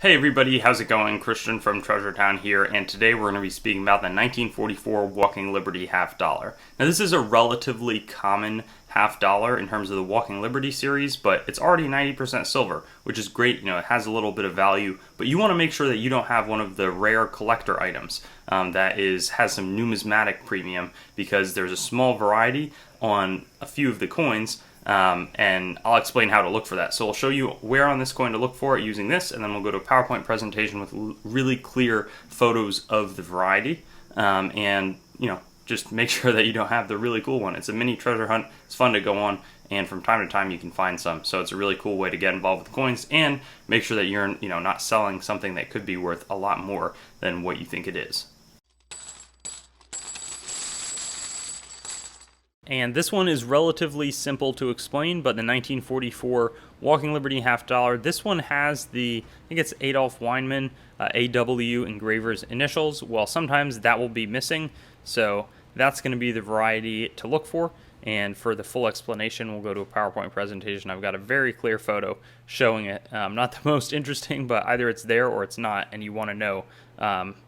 Hey everybody, how's it going? Christian from Treasure Town here, and today we're going to be speaking about the 1944 Walking Liberty half dollar. Now this is a relatively common half dollar in terms of the Walking Liberty series, but it's already 90% silver, which is great. It has a little bit of value, but you want to make sure that you don't have one of the rare collector items that has some numismatic premium, because there's a small variety on a few of the coins. And I'll explain how to look for that. So I'll show you where on this coin to look for it using this, and then we'll go to a PowerPoint presentation with really clear photos of the variety. And just make sure that you don't have the really cool one. It's a mini treasure hunt. It's fun to go on, and from time to time you can find some. So it's a really cool way to get involved with coins and make sure that you're not selling something that could be worth a lot more than what you think it is. And this one is relatively simple to explain, but the 1944 Walking Liberty half dollar, this one has I think it's Adolf Weinman, AW engraver's initials. Well, sometimes that will be missing, so that's going to be the variety to look for. And for the full explanation, we'll go to a PowerPoint presentation. I've got a very clear photo showing it. Not the most interesting, but either it's there or it's not, and you want to know,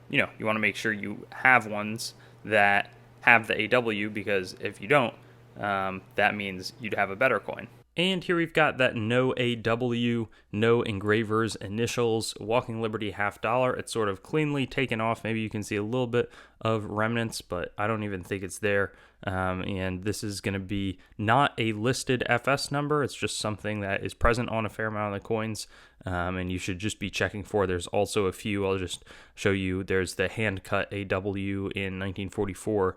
you want to make sure you have ones that have the AW, because if you don't, that means you'd have a better coin. And here we've got that no AW, no engraver's initials, Walking Liberty half dollar. It's sort of cleanly taken off. Maybe you can see a little bit of remnants, but I don't even think it's there. And this is going to be not a listed FS number. It's just something that is present on a fair amount of the coins, and you should just be checking for. There's also a few. I'll just show you. There's the hand-cut AW in 1944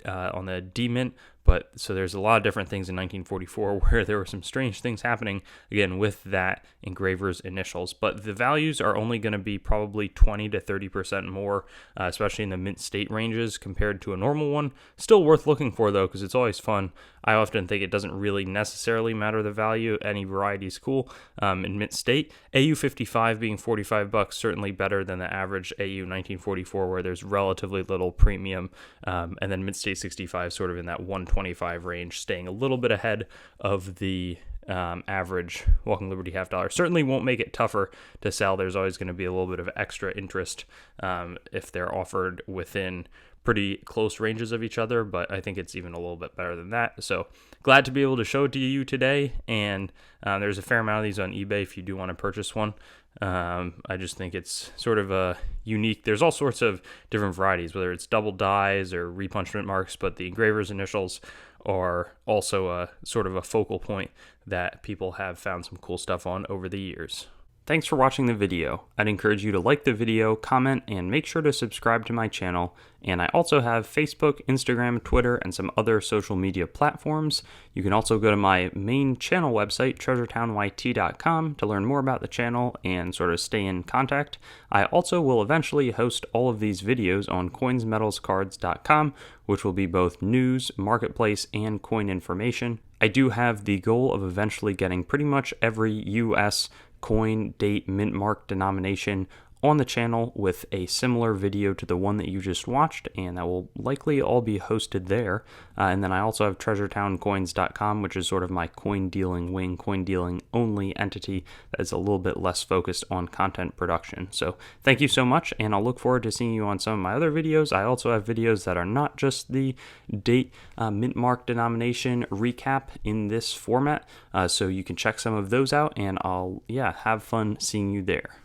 on the D mint. But so there's a lot of different things in 1944 where there were some strange things happening, again, with that engraver's initials. But the values are only going to be probably 20 to 30% more, especially in the mint state ranges compared to a normal one. Still worth looking for, though, because it's always fun. I often think it doesn't really necessarily matter the value. Any variety is cool. In mint state, AU 55 being $45, certainly better than the average AU 1944, where there's relatively little premium. And then mint state 65 sort of in that 125 range, staying a little bit ahead of the average Walking Liberty half dollar. Certainly won't make it tougher to sell. There's always going to be a little bit of extra interest if they're offered within pretty close ranges of each other, but I think it's even a little bit better than that. So glad to be able to show it to you today, and there's a fair amount of these on eBay if you do want to purchase one. I just think it's sort of a unique. There's all sorts of different varieties, whether it's double dies or repunchment marks, but the engraver's initials are also a sort of a focal point that people have found some cool stuff on over the years. Thanks for watching the video. I'd encourage you to like the video, comment, and make sure to subscribe to my channel. And I also have Facebook, Instagram, Twitter, and some other social media platforms. You can also go to my main channel website, treasuretownYT.com, to learn more about the channel and sort of stay in contact. I also will eventually host all of these videos on coinsmetalscards.com, which will be both news, marketplace, and coin information. I do have the goal of eventually getting pretty much every US coin, date, mint mark, denomination on the channel with a similar video to the one that you just watched, and that will likely all be hosted there. And then I also have treasuretowncoins.com, which is sort of my coin dealing wing, coin dealing only entity that is a little bit less focused on content production. So thank you so much, and I'll look forward to seeing you on some of my other videos. I also have videos that are not just the date, mint mark, denomination recap in this format, so you can check some of those out, and I'll have fun seeing you there.